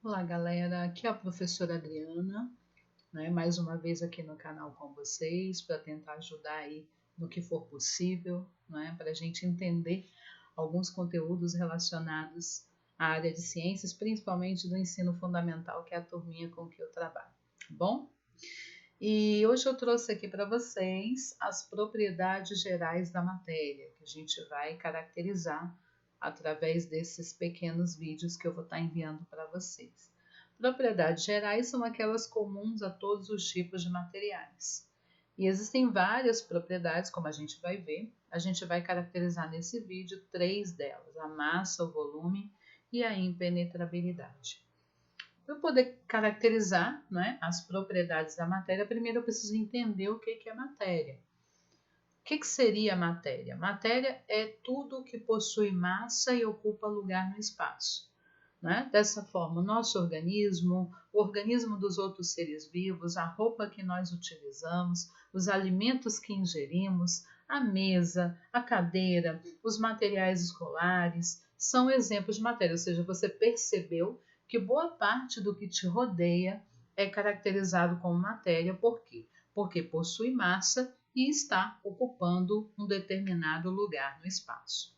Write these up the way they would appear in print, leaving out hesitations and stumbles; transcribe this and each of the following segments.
Olá, galera. Aqui é a professora Adriana, né? Mais uma vez aqui no canal com vocês para tentar ajudar aí no que for possível, né? Para a gente entender alguns conteúdos relacionados à área de ciências, principalmente do ensino fundamental, que é a turminha com que eu trabalho, tá bom? E hoje eu trouxe aqui para vocês as propriedades gerais da matéria, que a gente vai caracterizar através desses pequenos vídeos que eu vou estar enviando para vocês. Propriedades gerais são aquelas comuns a todos os tipos de materiais. E existem várias propriedades, como a gente vai ver. A gente vai caracterizar nesse vídeo 3 delas: a massa, o volume e a impenetrabilidade. Para eu poder caracterizar, né, as propriedades da matéria, primeiro eu preciso entender o que é matéria. O que seria matéria? Matéria é tudo que possui massa e ocupa lugar no espaço, né? Dessa forma, o nosso organismo, o organismo dos outros seres vivos, a roupa que nós utilizamos, os alimentos que ingerimos, a mesa, a cadeira, os materiais escolares, são exemplos de matéria. Ou seja, você percebeu que boa parte do que te rodeia é caracterizado como matéria. Por quê? Porque possui massa e está ocupando um determinado lugar no espaço.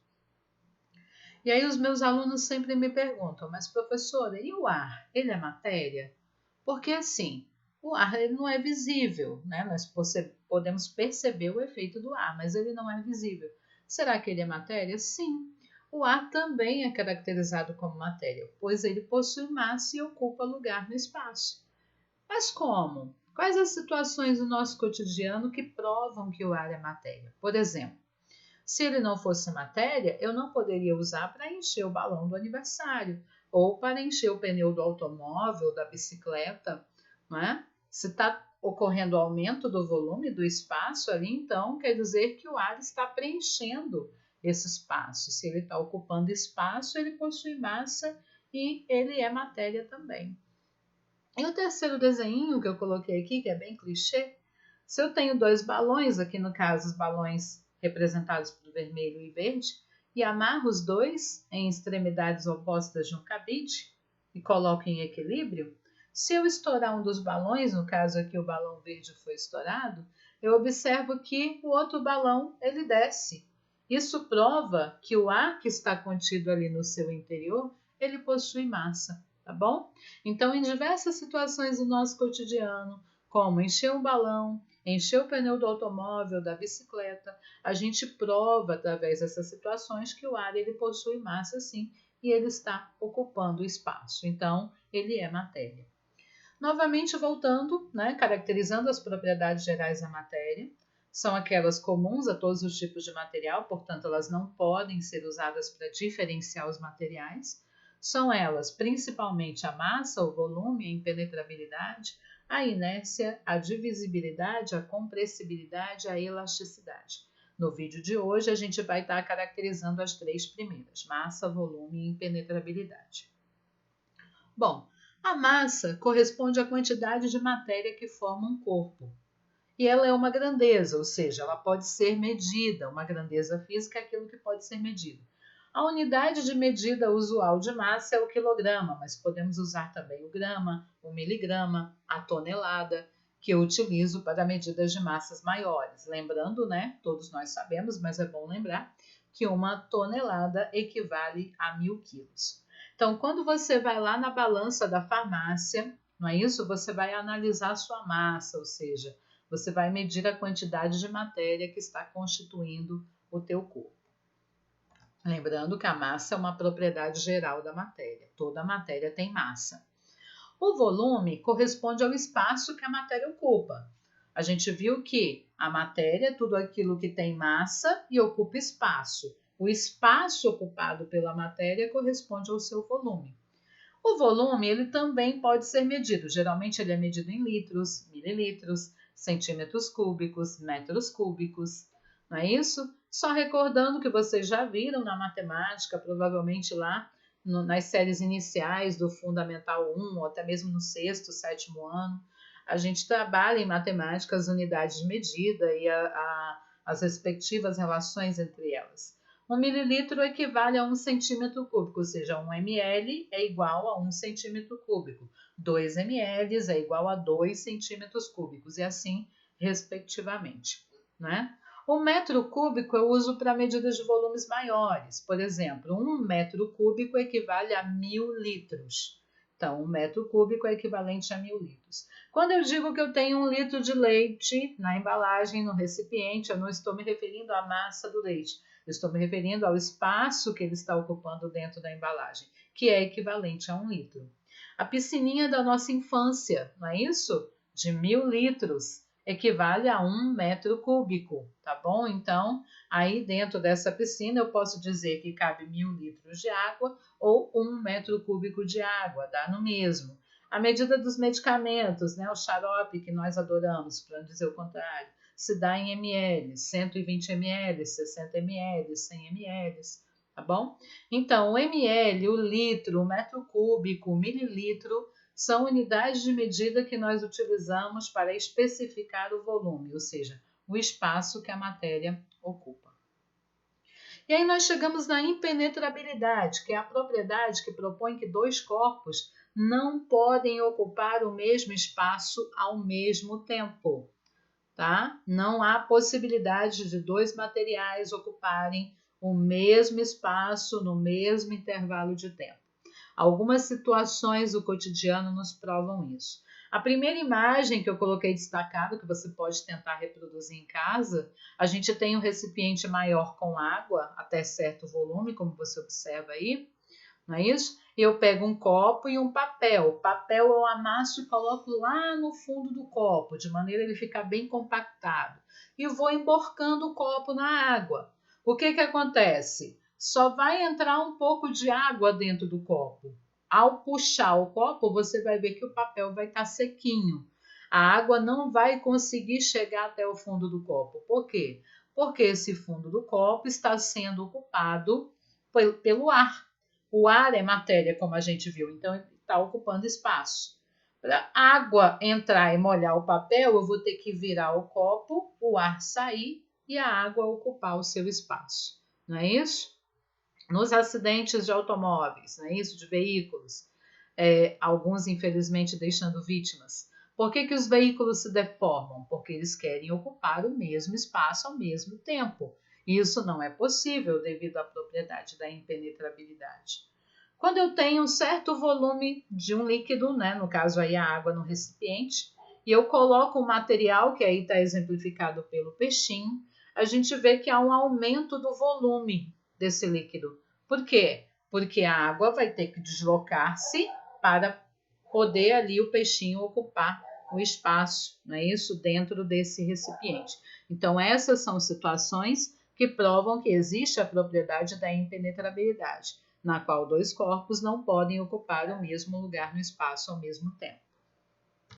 E aí os meus alunos sempre me perguntam: mas professora, e o ar? Ele é matéria? Porque assim, o ar ele não é visível, né? Nós podemos perceber o efeito do ar, mas ele não é visível. Será que ele é matéria? Sim. O ar também é caracterizado como matéria, pois ele possui massa e ocupa lugar no espaço. Mas como? Quais as situações do nosso cotidiano que provam que o ar é matéria? Por exemplo, se ele não fosse matéria, eu não poderia usar para encher o balão do aniversário ou para encher o pneu do automóvel, da bicicleta, não é? Se está ocorrendo aumento do volume do espaço ali, então quer dizer que o ar está preenchendo esse espaço. Se ele está ocupando espaço, ele possui massa e ele é matéria também. E o terceiro desenho que eu coloquei aqui, que é bem clichê, se eu tenho 2 balões, aqui no caso os balões representados por vermelho e verde, e amarro os dois em extremidades opostas de um cabide e coloco em equilíbrio, se eu estourar um dos balões, no caso aqui o balão verde foi estourado, eu observo que o outro balão ele desce. Isso prova que o ar que está contido ali no seu interior, ele possui massa, tá bom? Então, em diversas situações do nosso cotidiano, como encher um balão, encher o pneu do automóvel, da bicicleta, a gente prova através dessas situações que o ar ele possui massa sim e ele está ocupando o espaço. Então, ele é matéria. Novamente voltando, né, caracterizando as propriedades gerais da matéria, são aquelas comuns a todos os tipos de material, portanto elas não podem ser usadas para diferenciar os materiais. São elas principalmente a massa, o volume, a impenetrabilidade, a inércia, a divisibilidade, a compressibilidade, a elasticidade. No vídeo de hoje a gente vai estar caracterizando as 3 primeiras: massa, volume e impenetrabilidade. Bom, a massa corresponde à quantidade de matéria que forma um corpo. E ela é uma grandeza, ou seja, ela pode ser medida. Uma grandeza física é aquilo que pode ser medido. A unidade de medida usual de massa é o quilograma, mas podemos usar também o grama, o miligrama, a tonelada, que eu utilizo para medidas de massas maiores. Lembrando, né, todos nós sabemos, mas é bom lembrar, que uma tonelada equivale a 1000 quilos. Então, quando você vai lá na balança da farmácia, não é isso? Você vai analisar a sua massa, ou seja, você vai medir a quantidade de matéria que está constituindo o teu corpo. Lembrando que a massa é uma propriedade geral da matéria. Toda matéria tem massa. O volume corresponde ao espaço que a matéria ocupa. A gente viu que a matéria é tudo aquilo que tem massa e ocupa espaço. O espaço ocupado pela matéria corresponde ao seu volume. O volume ele também pode ser medido. Geralmente ele é medido em litros, mililitros, centímetros cúbicos, metros cúbicos. Não é isso? Só recordando que vocês já viram na matemática, provavelmente lá nas séries iniciais do Fundamental 1, ou até mesmo no 6º, 7º ano, a gente trabalha em matemática as unidades de medida e as respectivas relações entre elas. 1 mililitro equivale a 1 centímetro cúbico, ou seja, 1 ml é igual a 1 centímetro cúbico. 2 ml é igual a 2 centímetros cúbicos, e assim, respectivamente, né? O metro cúbico eu uso para medidas de volumes maiores. Por exemplo, 1 metro cúbico equivale a 1000 litros. Então, 1 metro cúbico é equivalente a 1000 litros. Quando eu digo que eu tenho 1 litro de leite na embalagem, no recipiente, eu não estou me referindo à massa do leite. Eu estou me referindo ao espaço que ele está ocupando dentro da embalagem, que é equivalente a 1 litro. A piscininha da nossa infância, não é isso? De 1000 litros, equivale a 1 metro cúbico, tá bom? Então, aí dentro dessa piscina eu posso dizer que cabe 1000 litros de água ou 1 metro cúbico de água, dá no mesmo. A medida dos medicamentos, né, o xarope que nós adoramos, para não dizer o contrário, se dá em ml, 120 ml, 60 ml, 100 ml, tá bom? Então, o ml, o litro, o metro cúbico, o mililitro são unidades de medida que nós utilizamos para especificar o volume, ou seja, o espaço que a matéria ocupa. E aí nós chegamos na impenetrabilidade, que é a propriedade que propõe que dois corpos não podem ocupar o mesmo espaço ao mesmo tempo, tá? Não há possibilidade de dois materiais ocuparem o mesmo espaço no mesmo intervalo de tempo. Algumas situações do cotidiano nos provam isso. A primeira imagem que eu coloquei destacado, que você pode tentar reproduzir em casa, a gente tem um recipiente maior com água até certo volume, como você observa aí, não é isso? Eu pego um copo e um papel. O papel eu amasso e coloco lá no fundo do copo, de maneira a ele ficar bem compactado. E vou emborcando o copo na água. O que acontece? Só vai entrar um pouco de água dentro do copo. Ao puxar o copo, você vai ver que o papel vai estar sequinho. A água não vai conseguir chegar até o fundo do copo. Por quê? Porque esse fundo do copo está sendo ocupado pelo ar. O ar é matéria, como a gente viu, então está ocupando espaço. Para a água entrar e molhar o papel, eu vou ter que virar o copo, o ar sair e a água ocupar o seu espaço. Não é isso? Nos acidentes de automóveis, não é isso? De veículos, alguns infelizmente deixando vítimas. Por que os veículos se deformam? Porque eles querem ocupar o mesmo espaço ao mesmo tempo. Isso não é possível devido à propriedade da impenetrabilidade. Quando eu tenho um certo volume de um líquido, né, no caso aí a água no recipiente, e eu coloco um material, que aí está exemplificado pelo peixinho, a gente vê que há um aumento do volume desse líquido. Por quê? Porque a água vai ter que deslocar-se para poder ali o peixinho ocupar o espaço, não é isso? Dentro desse recipiente. Então, essas são situações que provam que existe a propriedade da impenetrabilidade, na qual dois corpos não podem ocupar o mesmo lugar no espaço ao mesmo tempo.